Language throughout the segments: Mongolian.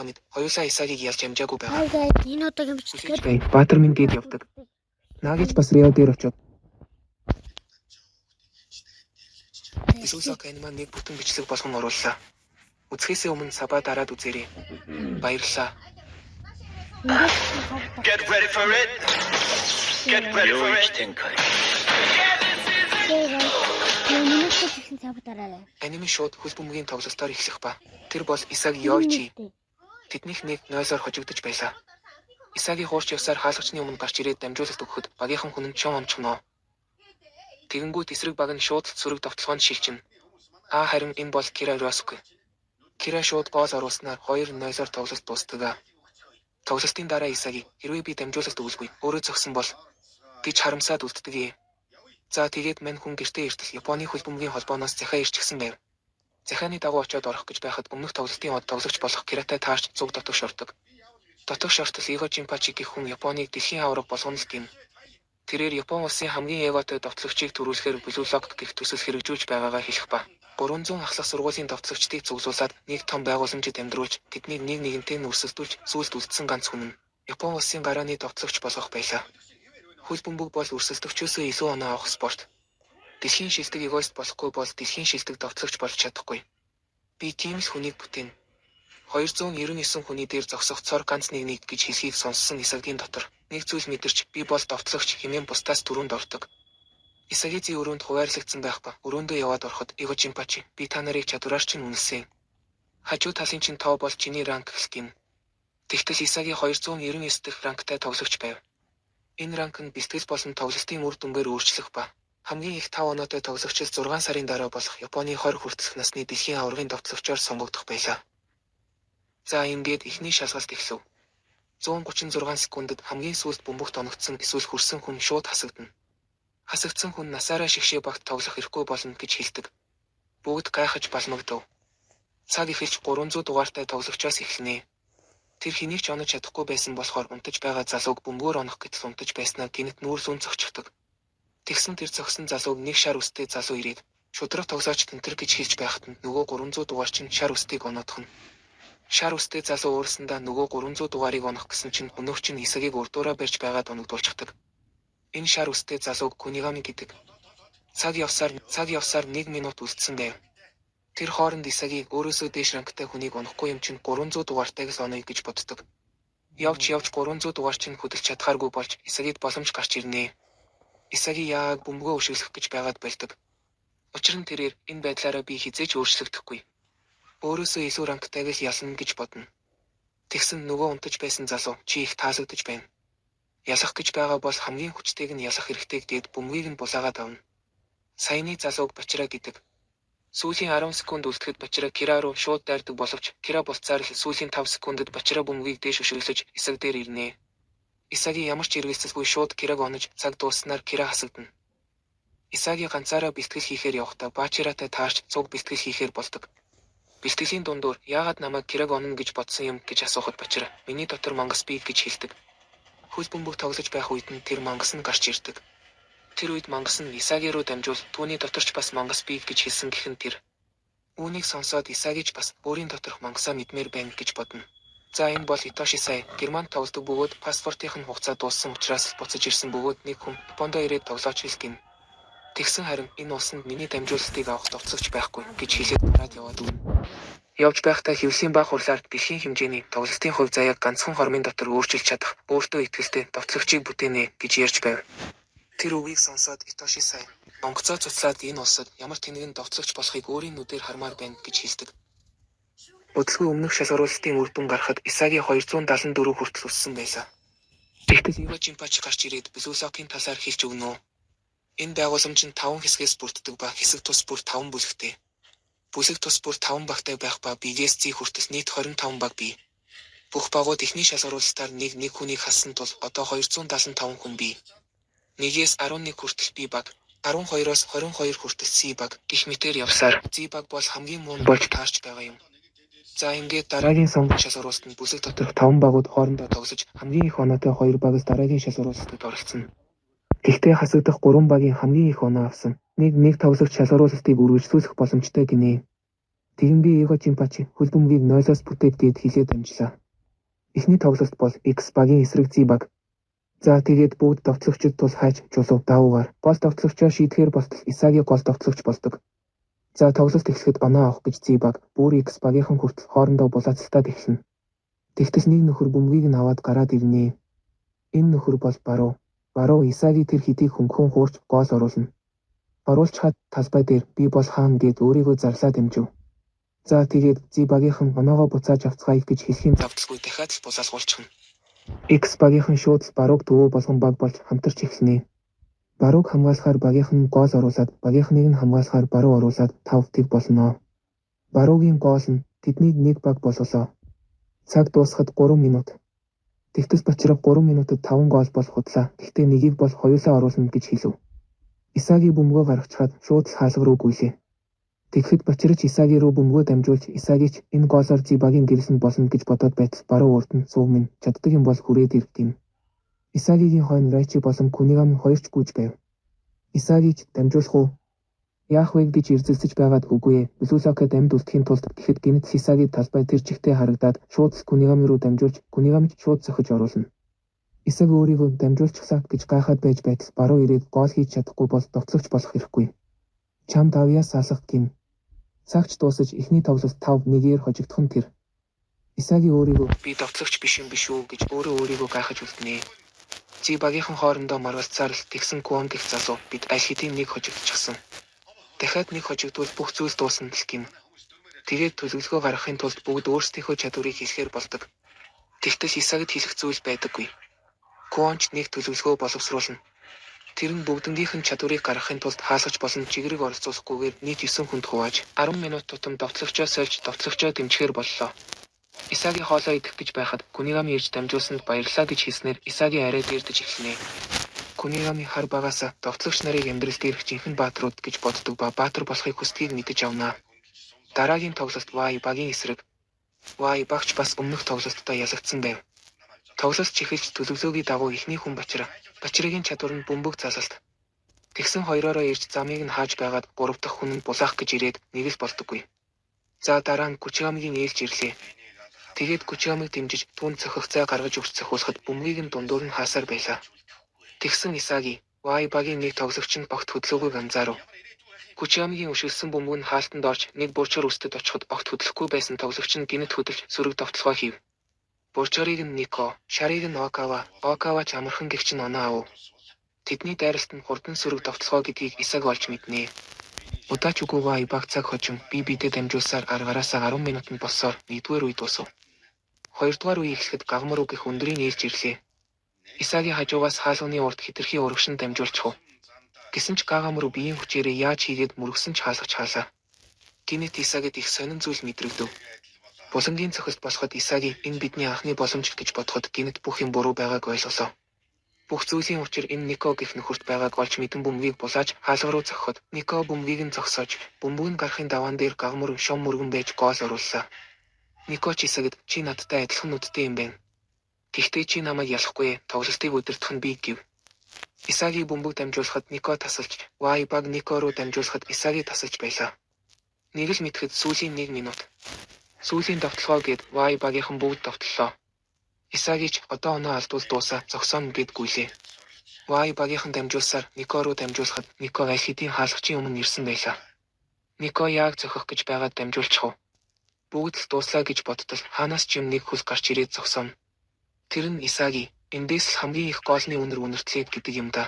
Амьд хоёулаа Исаагийг ялж амжаагүй байгаа. Энэ удаагийн бичлэгээр Баатар минь гээд явдаг. Наагич бас Рио дээр очиод Исусак энэ маань нэг бүтэн бичлэг болгон орууллаа. Үзэхээс өмнө сабаа дараад үзээрэй. Баярлалаа. Get ready for it. Get ready for it. Аниме шууд хөл бөмбөгийн тоглолтоор эхлэх ба. Тэр бол Исааг Йойчи. Тэднийх нэг нойсоор хожигдож байлаа. Исаагийн хуурч явсаар хаалгачны өмнө гарч ирээд дамжуулалт өгөхөд багийнхан хүн нь чон онцгоноо. Тэгэнгүүт эсрэг баг нь шууд сүрэг довтлогоонд шилжин. Харин энэ бол Кира Росуке. Кира шууд гол оруулснаар 2-0-оор тоглолт дуустдаг. Тоглолтын дараа Исаагийн хэрвээ би дамжуулалт өгөлгүй өөрөө зогсон бол гэж харамсаад үлддэг. За тэгээд мань хүн гэртээ иртэл Японы хөл бөмбөгийн холбооноос захиа ирчихсэн байв. Захианы дагуу очиод орох гэж байхад өмнөх тоглолтын од тоглогч болох Киратай таарч зүг дотогш ордог. Дотогш ортол Иго Жинпачи гэх хүн Японыг дэлхийн аварга болгоно л гин. Тэрээр Япон улсын хамгийн эготой довтлогчийг төрүүлэхээр Блулок гэх төсөл хэрэгжүүлж байгаагаа хэлэх ба. 300 ахлах сургуулийн довтлогчдыг цуглуулад нэг том байгууламжид амьдруулж тэднийг нэг нэгэнтэй нь өрсөлдүүлж сүүлд үлдсэн ганц хүн нь Япон улсын гарааны довтлогч болгох байлаа. Хөл бөмбөг бол өрсөлдөгчөөсөө илүү оноо авах спорт. Дэлхийн шилдэг эгоист болохгүй бол дэлхийн шилдэг довтлогч болж чадахгүй. Би тийм л хүнийг бүтээн. 299 хүний дээр зогсох цор ганц нэг гэж хэлхийг сонссон Исаагийн дотор нэг зүйл мэдэрч би бол довтлогч хэмээн бусдаас түрүүнд ордог. Исаагийн өрөөнд хуваарлагдсан байх ба өрөөндөө яваад ороход Иго Жинпачи би та нарыг чадвараар чинь үнэлсэн. Хажуу талын чинь тоо бол чиний ранг гэх гин. Тэгтэл Исаагийн 299 дахь рангтай тоглогч байв. Энэ ранг нь бэлтгэл болон тоглолтын үр дүнгээр өөрчлөх ба хамгийн их 5 оноотой тоглогчид 6 сарын дараа болох Японы 20 хүртэлх насны дэлхийн аваргын довтлогчоор сонгогдох байлаа. За ингээд эхний шалгалт эхлэв. 136 секундэд хамгийн сүүлд бөмбөгт оногдсон эсвэл хүрсэн хүн шууд хасагдана. Хасагдсан хүн насаараа шигшээ багт тоглох эрхгүй болно гэж хэлдэг. Бүгд гайхаж балмагдав. Цаг эхэлж 300 дугаартай тоглогчоос эхэлнэ. Тэр хэнийг ч онож чадахгүй байсан болохоор унтаж байгаа залууг бөмбөгөөр онох гэтэл унтаж байснаа гинт нүүр зүүн цогчдог. Тэгсэн тэр цогсон залууг нэг шар үстэй залуу ирээд шудраг тоглооч тентэр гэж хэлж байхад нь нөгөө 300 дугаар чинь шар үстийг оноодох нь. Шар үстэй залуу уурсандаа нөгөө 300 дугаарыг онох гэсэн чинь өнөөх чинь Исаагийг урдуураа барьж байгаад оногдуулчихдаг. Энэ шар үстэй залууг Кунигами гэдэг. Цаг явсаар 1 минут үлдсэн байв. Тэр хооронд Исаагийг өөрөөсөө дээш рангтай хүнийг онохгүй юм чинь 300 дугаартайгс оноё гэж боддог. Явж 300 дугаар чинь хөдөлж чадхааргүй болж Исаагид боломж гарч ирнэ. Исааги яг бөмбөгөө өшөглөх гэж байгаад байлдаг. Учир нь тэрээр энэ байдлаараа би хизээч өөрчлөгдөхгүй. Өөрөөсөө илүү рангтайг л ялна гэж бодно. Тэгсэн нөгөө унтаж байсан залуу чи их таалагдж байна. Ялах гэж байгаа бол хамгийн хүчтэйг нь ялах хэрэгтэй гэдээд бөмбөгийг нь булаагаад авна. Саяны залууг Бачира гэдэг. Сүүлийн 10 секунд үлдэхэд Бачира Кира руу шууд дайрдаг боловч Кира болцаар л сүүлийн 5 секундэд Бачира бөмбөгийг дээш өшөглөж Исааг дээр ирнэ. Исаагийн ямар ч эргэлзэлгүй шууд Кираг онож цаг дууснаар Кира хасагдана. Исаагийн ганцаараа бэлтгэл хийхээр явахдаа Бачиратай таарч цуг бэлтгэл хийхээр болдог. Бэлтгэлийн дундуур яагаад намайг Кираг онно гэж бодсон юм гэж асуухад Бачира миний дотор мангас бий гэж хэлдэг. Хөл бөмбөг тоглож байх үед нь тэр мангас нь гарч ирдэг. Тэр үед мангас нь Исааги руу дамжуул түүний доторч бас мангас бий гэж хэлсэн гэхэн тэр үүнийг сонсоод Исаагич бас өөрийн доторх мангасаа мэдмээр байна гэж бодно. За энэ бол Итоши сая Германд тоглодог бөгөөд паспортын хугацаа дууссан учраас буцаж ирсэн бөгөөд нэг хүн Японд ирээд тоглооч хэлгэн. Тэгсэн харин энэ улсанд миний дамжуулалтыг авах довтлогч байхгүй гэж хэлээд гараад яваад өгнө. Явж байхдаа хэвлэлийн баг хурлаар дэлхийн хэмжээний тоглолтын хувь заяаг ганцхан хормын дотор өөрчилж чадах өөртөө итгэлтэй довтлогчийг бүтээнэ гэж ярьж байв. Тэр үгийг сонсоод Итоши сая онгоцоо цуцлаад энэ улсад ямар тэнэгэн довтлогч болохыг өөрийн нүдээр хармаар байна гэж хэлдэг. Удалгүй өмнөх шалгаруулалтын үр дүн гарахад Исааги 274 хүртэл өссөн байлаа. Тэгтэл Иго Жинпачи гарч ирээд Блулокийн талаар хэлж өгнө. Энэ байгууламж нь 5 хэсгээс бүрддэг ба хэсэг тус бүр 5 бүлэгтэй. Бүлэг тус бүр 5 багтай байх ба B-ээс Z хүртэл нийт 25 баг бий. Бүх багууд эхний шалгаруулалтаар нэг хүнийг хассан тул одоо 275 хүн бий. 1-ээс 11 хүртэл B баг, 12-оос 22 хүртэл C баг гэх мэтээр явсаар Z баг бол хамгийн муу болж таарч байгаа юм. За ингээд дараагийн сонгох шалгаруулалтанд бүлэг доторх 5 багууд хоорондоо тоглож хамгийн их оноотой 2 багс дараагийн шалгаруулалтад оролцсон. Гэхдээ хасагдах 3 багийн хамгийн их оноо авсан нэг тоглогч шалгаруулалтыг үргэлжлүүлэх боломжтой гинэ. Тэгин би Эго Жимпачи хөл бөмбөгийг 0-оос бүтээд гээд хэлээд амжлаа. Эхний тоглолт бол X багийн эсрэг Z баг. За тэгээд бүгд товтлогчид тул хайж жулуу даавуугаар гол товтлогчоо шийдэхээр болтол Исаги гол товтлогч болдог. За тоглолт эхлэхэд оноо авах гэж Z баг бүр X багийнхан хүртэл хоорондоо булаацалтаад эхэлнэ. Тэгтэл нэг нөхөр бөмбөгийг нь аваад гараад ирнэ. Энэ нөхөр бол Баруу. Баруу Исаги тэр хэдийг хөнгөн хуурч гол оруулна. Оруулж хаад талбай дээр би бол хаана гээд өөрийгөө зарлаад амжив. За тэгээд Z багийнхан оноогоо буцааж авцгаая гэж хэлхийн завдалгүй дахиад л булаалгуулчихна. X багийнхан шууд Барууг төвөө болгон баг болж хамтарч эхэлнэ. Барууг хамгаалахаар багийнхан гол оруулаад багийнхныг нь хамгаалахаар Баруу оруулаад 5-1 болно. Баруугийн гол нь тэднийг 1 баг болголоо. Цаг дуусахад 3 минут. Тэгтэл Бачирав 3 минутад 5 гол бол худлаа. Гэхдээ нэгийг бол хоёулаа оруулна гэж хэлв. Исаги бөмбөгөө гаргачихад шууд л хаалга руу гүйлээ. Тэгэхэд Бачирч Исаги руу бөмбөгөө дамжуулж Исагич энэ гоолоор Z багийн гэрэлсэн болно гэж бодоод байтал Баруу урд нь суув минь чаддаг юм бол хүрээд ирдэм. Исагигийн хойно Райчи болон Кунигами хоёрч гүйж байв. Исагич дамжуулах уу? Яах вэ гэж эрзэлзэж байгаад үгүй ээ. Блулокад амьд үлдэхийн тулд гэхэд гинэт Исаги талбай тэр чигтээ харагдаад шууд л Кунигами руу дамжуулж Кунигамич шууд зохиж оруулна. Исаги өөрийгөө дамжуулчихлаа гэж гайхаад байж байтал Баруу ирээд гол хийж чадахгүй бол товтлогч болох хэрэггүй. Чамд авьяас алах гин. Цагч дуусаж эхний тоглолт 5-1-ээр хожигдох нь тэр. Исаги өөрийгөө би товтлогч биш юм биш үү гэж өөрийгөө гайхаж үлднэ. Z багийнхан хоорондоо маргалцаар л тэгсэн Куон гих залуу бид аль хэдийн нэг хожигдчихсан. Дахиад нэг хожигдвол бүх зүйлс дуусна л гин. Тэгээд төлөвлөгөө гаргахын тулд бүгд өөрсдийнхөө чадварыг хэлэхээр болдог. Тэгтэл Исагид хэлэх зүйл байдаггүй. Куонч нэг төлөвлөгөө боловсруулна. Тэр нь бүгднгийнх нь чадварыг гаргахын тулд хаалгач болон чигрэг оролцуулахгүйгээр нийт 9 хүнд хувааж 10 минут тутам товтлогчоо сольж товтлогчоо дэмжихээр боллоо. Исаги хоолоо идэх гэж байхад Кунигами ирж дамжуулсанд баярлалаа гэж хэлснээр Исаги арай дээрдэж эхэлнэ. Кунигами хар багаасаа товтлогч нарыг амьдрал дээрх жинхэнэ бааtruуд гэж боддог ба баатар болохыг хүсдгийг мэдэж авнаа. Дараагийн тоглолт Y багийн эсрэг. Y багч бас өмнөх тоглолттой ялагдсан байв. Тоглолт чихэлж төлөвлөгөөгийн дагуу эхний хүн Бачирагийн чадвар нь бөмбөг залалт. Тэгсэн хоёроороо ирж замыг нь хааж байгаад 3 дахь хүн нь булаах гэж ирээд нэг л болдоггүй. За дараа нь Кучигамигийн ээлж ирлээ. Тэгээд Кучигамиг дэмжиж түүнд цохих цай гаргаж өгч цохиулахад бөмбөгийг нь дундуур нь хаасаар байлаа. Тэгсэн Исаги Y багийн нэг тоглогч нь огт хөдлөөгүй анзаарав. Кучигамигийн өшөлсөн бөмбөг нь хаалтанд орж нэг бурчаар үстэд очиход огт хөдлөхгүй байсан тоглогч нь гинэт хөдөлж сөрөг довтлогоо хийв. Бурчарыг нь Нико, шарыг нь Окавач амархан гэгч нь оноо ав. Тэдний дайралт нь хурдан сөрөг довтлогоо гэдгийг Исаги олж мэднэ. Удаач үгүй Y баг цаг хожим бидээ дамжуулсаар аргараасаа 10 минутанд болсоор 1-р үе дуусав. 2-р үе эхлэхэд гагмар үг их өндрийн ээлж ирлээ. Исаги хажуугаас хаалганы урд хэтэрхий урагшин дамжуулчихв. Гэсэн ч гагмар биеийн хүчээрээ яаж хийгээд мөргсөн ч хаалгач хаалаа. Гинэт Исагид их сонин зүйл мэдрэгдэв. Булангийн цохилт болоход Исаги энэ бидний анхны боломж гэж бодоход гинэт бүх юм буруу байгааг ойлголоо. Бүх зүйлийн учир энэ Нико гэх нөхөрт байгааг олж мэдэн бөмбөгийг булааж хаалга руу зохиход Нико бөмбөгийг нь зогсоож бөмбөг нь гарахын даваан дээр гагмар шом мөргөн байж гол орууллаа. Нико ч Исагид чи надтай адилхан нүдтэй юм байна. Гэхдээ чи намайг ялахгүй тоглолтыг удирдах нь би гэв. Исаги бөмбөг дамжуулахад Нико тасалж Y баг Нико руу дамжуулахад Исаги тасалж байлаа. Нэг л мэдхэд сүүлийн 1 минут. Сүүлийн довтлогоо гээд Y багийнхан бүгд довтлоо. Исагич одоо оноо алдвал дуусаа зогсооно гэд гүйлээ. Y багийнхан дамжуулсаар Нико руу дамжуулахад Нико аль хэдийн хаалгачийн өмнө ирсэн байлаа. Нико яг зохих гэж байгаад дамжуулчих. Бүгд л дууслаа гэж бодтол хаанаас ч юм нэг хөл гарч ирээд зогсооно. Тэр нь Исаги эндээс л хамгийн их гоолны үнэр үнэртлээд гэдэг юм да.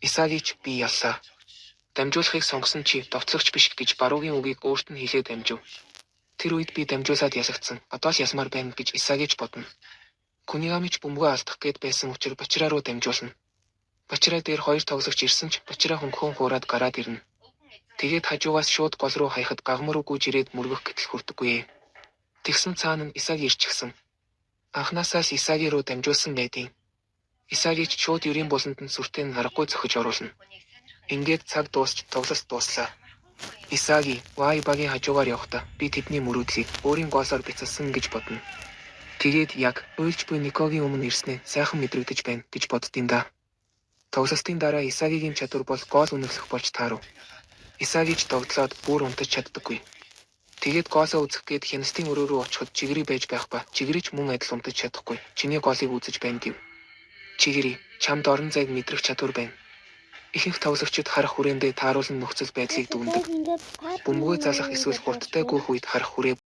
Исагич би яллаа. Дамжуулахыг сонгосон чи довтлогч биш гэж Баруугийн үгийг өөрт нь хэлээд дамжив. Тэр үед би дамжуулаад ялагдсан. Одоо л ялмаар байна гэж Исагич бодно. Кунигамич бөмбөгөө алдах гээд байсан учраас Бачира руу дамжуулна. Бачира дээр 2 тоглогч ирсэн ч Бачира хөнгөн хуураад гараад ирнэ. Тэгээд хажуугаас шууд гол руу хаяхад гагмар үгүйж ирээд мөргөх гэтэл хүрдэггүй. Тэгсэн цаана нь Исаги ирчихсэн. Анхнаасаа л Исаги руу дамжуулсан байдیں۔ Исагич шууд ерийн буланд нь сүртэй нь аргагүй зохиж оруулна. Ингээд цаг дуусч тоглолт дууслаа. Исаги Y багийн хажуугаар явахдаа би тэдний мөрөөдлийг өөрийн гоолоор бяцалсан гэж бодно. Тэгээд яг уйлж буй Никогийн өмнө ирснээ сайхан мэдрэгдэж байна гэж боддیں۔ Да. Тоглолтын дараа Исагигийн чадвар бол гоол үнэлэх болж таарав. Исагич тогтлоод бүр унтаж чаддаггүй. Тэгээд гоосоо үзэх гээд хянастын өрөө рүү очиход чигэрий байж байх ба чигэрийч мөн адил унтаж чадахгүй. Чиний голыг үзэж байна гэв. Чигэрий, чамд орон зайг мэдрэх чадвар байна. Ихэнх тоглогчид харах хүрээндээ тааруулан нөхцөл байдлыг дүгнэдэг. Бөмбөгөө залах эсвэл хурдтай гүйх үед харах хүрээ